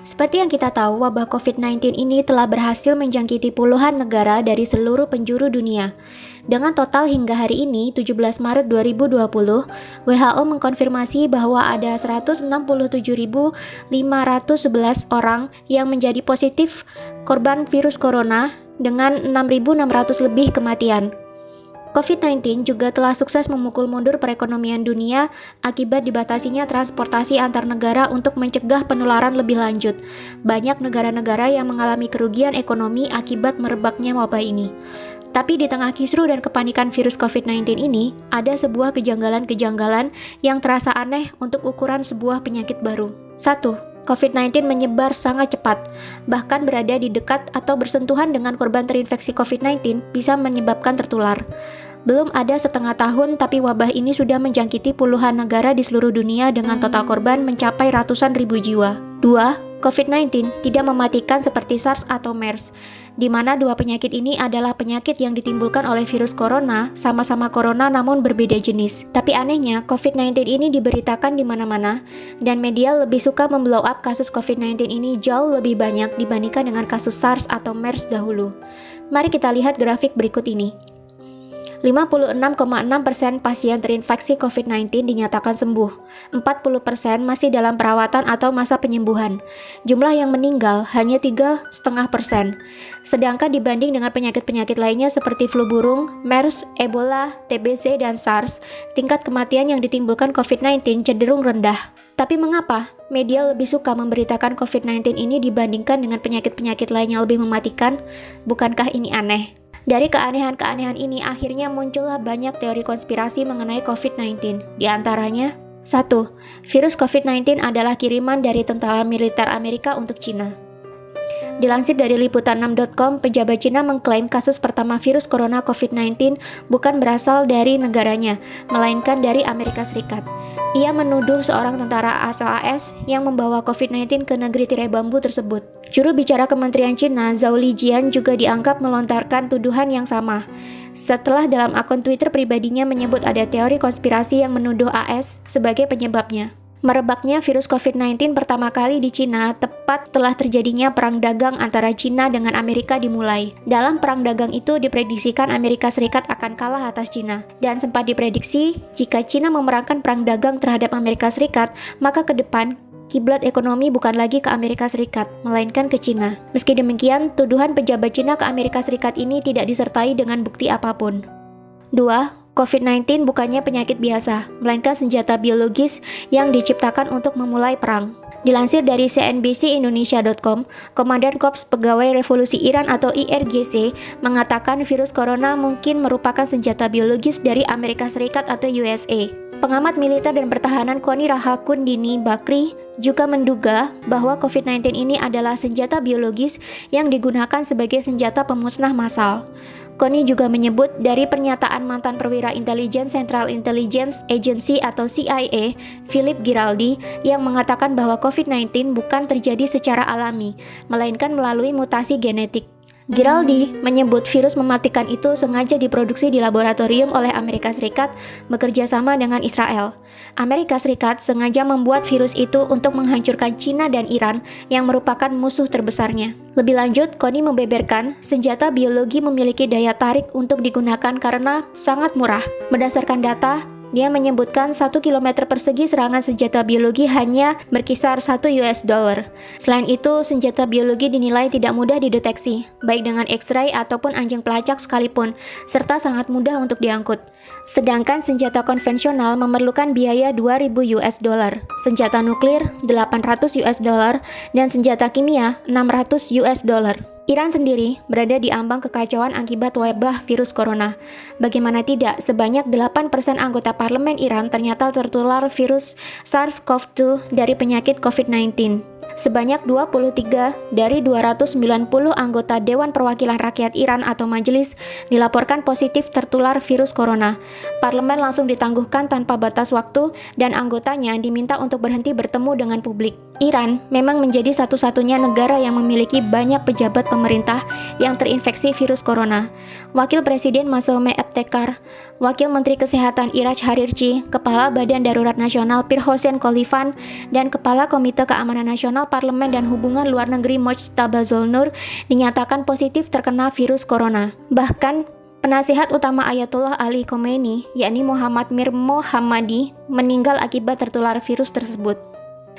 Seperti yang kita tahu, wabah COVID-19 ini telah berhasil menjangkiti puluhan negara dari seluruh penjuru dunia. Dengan total hingga hari ini, 17 Maret 2020, WHO mengkonfirmasi bahwa ada 167.511 orang yang menjadi positif korban virus corona dengan 6.600 lebih kematian. COVID-19 juga telah sukses memukul mundur perekonomian dunia akibat dibatasinya transportasi antar negara untuk mencegah penularan lebih lanjut. Banyak negara-negara yang mengalami kerugian ekonomi akibat merebaknya wabah ini. Tapi di tengah kisru dan kepanikan virus COVID-19 ini, ada sebuah kejanggalan-kejanggalan yang terasa aneh untuk ukuran sebuah penyakit baru. 1. COVID-19 menyebar sangat cepat, bahkan berada di dekat atau bersentuhan dengan korban terinfeksi COVID-19 bisa menyebabkan tertular. Belum ada setengah tahun, tapi wabah ini sudah menjangkiti puluhan negara di seluruh dunia dengan total korban mencapai ratusan ribu jiwa. 2. COVID-19 tidak mematikan seperti SARS atau MERS, di mana dua penyakit ini adalah penyakit yang ditimbulkan oleh virus corona, sama-sama corona namun berbeda jenis. Tapi anehnya, COVID-19 ini diberitakan di mana-mana, dan media lebih suka memblow up kasus COVID-19 ini jauh lebih banyak dibandingkan dengan kasus SARS atau MERS dahulu. Mari kita lihat grafik berikut ini. 56,6% pasien terinfeksi COVID-19 dinyatakan sembuh, 40% masih dalam perawatan atau masa penyembuhan. Jumlah yang meninggal hanya 3,5%. Sedangkan dibanding dengan penyakit-penyakit lainnya seperti flu burung, MERS, Ebola, TBC, dan SARS, tingkat kematian yang ditimbulkan COVID-19 cenderung rendah. Tapi mengapa media lebih suka memberitakan COVID-19 ini dibandingkan dengan penyakit-penyakit lain yang lebih mematikan? Bukankah ini aneh? Dari keanehan-keanehan ini akhirnya muncullah banyak teori konspirasi mengenai COVID-19. Di antaranya, 1. Virus COVID-19 adalah kiriman dari tentara militer Amerika untuk Cina. Dilansir dari liputan6.com, pejabat Cina mengklaim kasus pertama virus corona COVID-19 bukan berasal dari negaranya, melainkan dari Amerika Serikat. Ia menuduh seorang tentara asal AS yang membawa COVID-19 ke negeri tirai bambu tersebut. Juru bicara Kementerian Cina, Zhao Lijian, juga dianggap melontarkan tuduhan yang sama. Setelah dalam akun Twitter pribadinya menyebut ada teori konspirasi yang menuduh AS sebagai penyebabnya. Merebaknya virus COVID-19 pertama kali di Cina tepat setelah terjadinya perang dagang antara Cina dengan Amerika dimulai. Dalam perang dagang itu diprediksikan Amerika Serikat akan kalah atas Cina. Dan sempat diprediksi jika Cina memerankan perang dagang terhadap Amerika Serikat, maka ke depan kiblat ekonomi bukan lagi ke Amerika Serikat, melainkan ke Cina. Meski demikian, tuduhan pejabat Cina ke Amerika Serikat ini tidak disertai dengan bukti apapun. 2. COVID-19 bukannya penyakit biasa, melainkan senjata biologis yang diciptakan untuk memulai perang. Dilansir dari cnbcindonesia.com, Komandan Korps Pegawai Revolusi Iran atau IRGC mengatakan virus corona mungkin merupakan senjata biologis dari Amerika Serikat atau USA. Pengamat militer dan pertahanan Koni Rahakundini Bakri juga menduga bahwa COVID-19 ini adalah senjata biologis yang digunakan sebagai senjata pemusnah massal. Koni juga menyebut dari pernyataan mantan perwira intelijen Central Intelligence Agency atau CIA, Philip Giraldi, yang mengatakan bahwa COVID-19 bukan terjadi secara alami, melainkan melalui mutasi genetik. Giraldi menyebut virus mematikan itu sengaja diproduksi di laboratorium oleh Amerika Serikat bekerja sama dengan Israel. Amerika Serikat sengaja membuat virus itu untuk menghancurkan Cina dan Iran yang merupakan musuh terbesarnya. Lebih lanjut, Koni membeberkan senjata biologi memiliki daya tarik untuk digunakan karena sangat murah. Berdasarkan data, dia menyebutkan 1 km persegi serangan senjata biologi hanya berkisar $1. Selain itu, senjata biologi dinilai tidak mudah dideteksi, baik dengan X-ray ataupun anjing pelacak sekalipun, serta sangat mudah untuk diangkut. Sedangkan senjata konvensional memerlukan biaya $2.000, senjata nuklir $800, dan senjata kimia $600. Iran sendiri berada di ambang kekacauan akibat wabah virus corona. Bagaimana tidak, sebanyak 8% anggota parlemen Iran ternyata tertular virus SARS-CoV-2 dari penyakit COVID-19. Sebanyak 23 dari 290 anggota Dewan Perwakilan Rakyat Iran atau majelis dilaporkan positif tertular virus corona. Parlemen langsung ditangguhkan tanpa batas waktu dan anggotanya diminta untuk berhenti bertemu dengan publik. Iran memang menjadi satu-satunya negara yang memiliki banyak pejabat pemerintah yang terinfeksi virus corona. Wakil Presiden Masoume Ebtekar, Wakil Menteri Kesehatan Iraj Harirchi, Kepala Badan Darurat Nasional Pir Hossein Khalifan, dan Kepala Komite Keamanan Nasional Nasional Parlemen dan Hubungan Luar Negeri Mojtaba Zolnur dinyatakan positif terkena virus corona. Bahkan, penasihat utama Ayatollah Ali Khomeini, yakni Muhammad Mir Mohammadi, meninggal akibat tertular virus tersebut.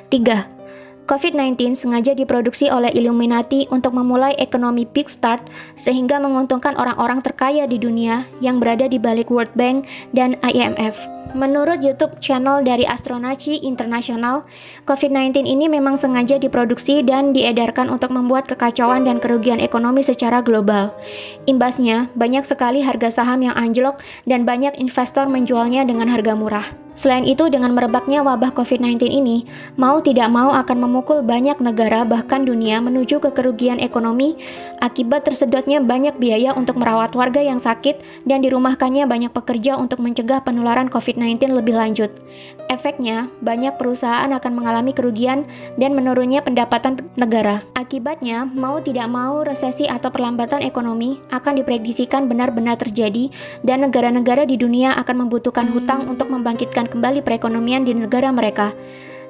3. COVID-19 sengaja diproduksi oleh Illuminati untuk memulai ekonomi Big Start sehingga menguntungkan orang-orang terkaya di dunia yang berada di balik World Bank dan IMF. Menurut YouTube channel dari Astronaci International, COVID-19 ini memang sengaja diproduksi dan diedarkan untuk membuat kekacauan dan kerugian ekonomi secara global. Imbasnya, banyak sekali harga saham yang anjlok dan banyak investor menjualnya dengan harga murah. Selain itu, dengan merebaknya wabah COVID-19 ini, mau tidak mau akan memukul banyak negara bahkan dunia menuju ke kerugian ekonomi akibat tersedotnya banyak biaya untuk merawat warga yang sakit dan dirumahkannya banyak pekerja untuk mencegah penularan COVID-19 lebih lanjut. Efeknya, banyak perusahaan akan mengalami kerugian dan menurunnya pendapatan negara. Akibatnya, mau tidak mau resesi atau perlambatan ekonomi akan diprediksikan benar-benar terjadi dan negara-negara di dunia akan membutuhkan hutang untuk membangkitkan kembali perekonomian di negara mereka.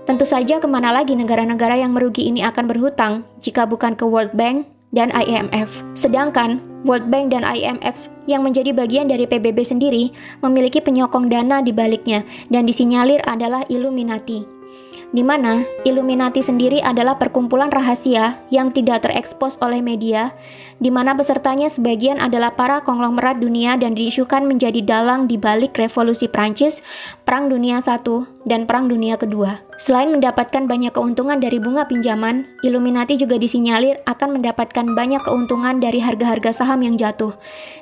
Tentu saja kemana lagi negara-negara yang merugi ini akan berhutang jika bukan ke World Bank dan IMF. Sedangkan World Bank dan IMF yang menjadi bagian dari PBB sendiri memiliki penyokong dana di baliknya dan disinyalir adalah Illuminati. Di mana Illuminati sendiri adalah perkumpulan rahasia yang tidak terekspos oleh media, di mana pesertanya sebagian adalah para konglomerat dunia dan diisukan menjadi dalang di balik revolusi Prancis, Perang Dunia I, dan Perang Dunia Kedua. Selain mendapatkan banyak keuntungan dari bunga pinjaman, Illuminati juga disinyalir akan mendapatkan banyak keuntungan dari harga-harga saham yang jatuh,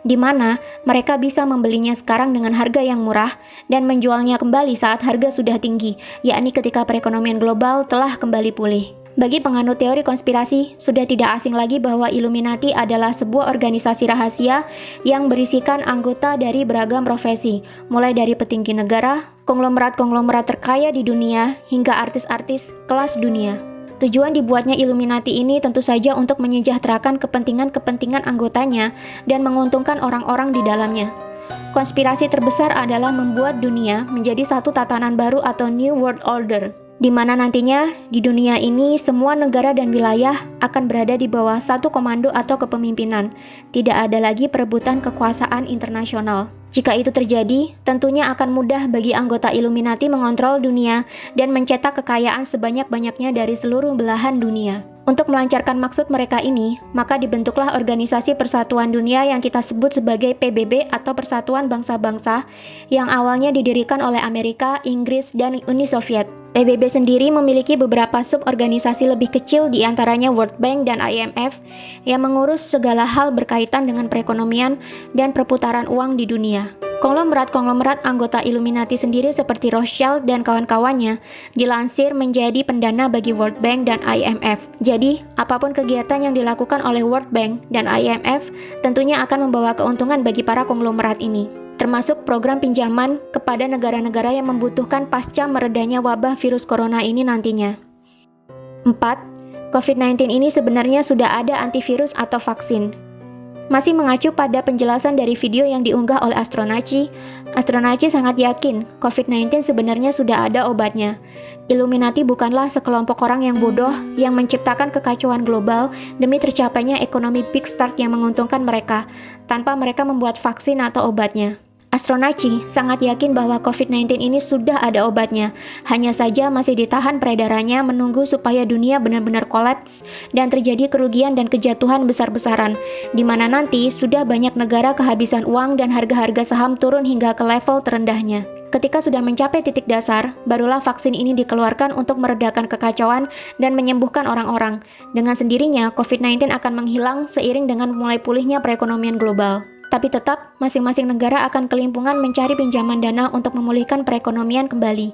di mana mereka bisa membelinya sekarang dengan harga yang murah dan menjualnya kembali saat harga sudah tinggi, yakni ketika perekonomian global telah kembali pulih. Bagi penganut teori konspirasi, sudah tidak asing lagi bahwa Illuminati adalah sebuah organisasi rahasia yang berisikan anggota dari beragam profesi, mulai dari petinggi negara, konglomerat-konglomerat terkaya di dunia, hingga artis-artis kelas dunia. Tujuan dibuatnya Illuminati ini tentu saja untuk menyejahterakan kepentingan-kepentingan anggotanya dan menguntungkan orang-orang di dalamnya. Konspirasi terbesar adalah membuat dunia menjadi satu tatanan baru atau New World Order, di mana nantinya di dunia ini semua negara dan wilayah akan berada di bawah satu komando atau kepemimpinan. Tidak ada lagi perebutan kekuasaan internasional. Jika itu terjadi, tentunya akan mudah bagi anggota Illuminati mengontrol dunia dan mencetak kekayaan sebanyak-banyaknya dari seluruh belahan dunia. Untuk melancarkan maksud mereka ini, maka dibentuklah Organisasi Persatuan Dunia yang kita sebut sebagai PBB atau Persatuan Bangsa-Bangsa yang awalnya didirikan oleh Amerika, Inggris, dan Uni Soviet. PBB sendiri memiliki beberapa suborganisasi lebih kecil di antaranya World Bank dan IMF yang mengurus segala hal berkaitan dengan perekonomian dan perputaran uang di dunia. Konglomerat-konglomerat anggota Illuminati sendiri seperti Rothschild dan kawan-kawannya dilansir menjadi pendana bagi World Bank dan IMF. Jadi, apapun kegiatan yang dilakukan oleh World Bank dan IMF tentunya akan membawa keuntungan bagi para konglomerat ini, termasuk program pinjaman kepada negara-negara yang membutuhkan pasca meredanya wabah virus corona ini nantinya. 4. COVID-19 ini sebenarnya sudah ada antivirus atau vaksin. Masih mengacu pada penjelasan dari video yang diunggah oleh Astronaci sangat yakin COVID-19 sebenarnya sudah ada obatnya. Illuminati bukanlah sekelompok orang yang bodoh yang menciptakan kekacauan global demi tercapainya ekonomi Big Start yang menguntungkan mereka, tanpa mereka membuat vaksin atau obatnya. Astronaci sangat yakin bahwa COVID-19 ini sudah ada obatnya, hanya saja masih ditahan peredarannya menunggu supaya dunia benar-benar kolaps dan terjadi kerugian dan kejatuhan besar-besaran, di mana nanti sudah banyak negara kehabisan uang dan harga-harga saham turun hingga ke level terendahnya. Ketika sudah mencapai titik dasar, barulah vaksin ini dikeluarkan untuk meredakan kekacauan dan menyembuhkan orang-orang. Dengan sendirinya, COVID-19 akan menghilang seiring dengan mulai pulihnya perekonomian global. Tapi tetap, masing-masing negara akan kelimpungan mencari pinjaman dana untuk memulihkan perekonomian kembali.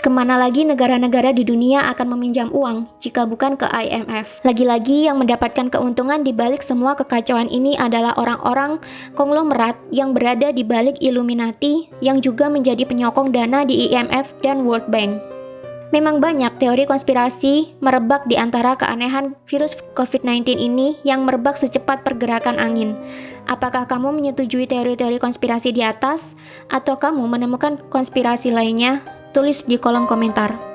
Kemana lagi negara-negara di dunia akan meminjam uang jika bukan ke IMF? Lagi-lagi yang mendapatkan keuntungan di balik semua kekacauan ini adalah orang-orang konglomerat yang berada di balik Illuminati yang juga menjadi penyokong dana di IMF dan World Bank. Memang banyak teori konspirasi merebak di antara keanehan virus COVID-19 ini yang merebak secepat pergerakan angin. Apakah kamu menyetujui teori-teori konspirasi di atas? Atau kamu menemukan konspirasi lainnya? Tulis di kolom komentar.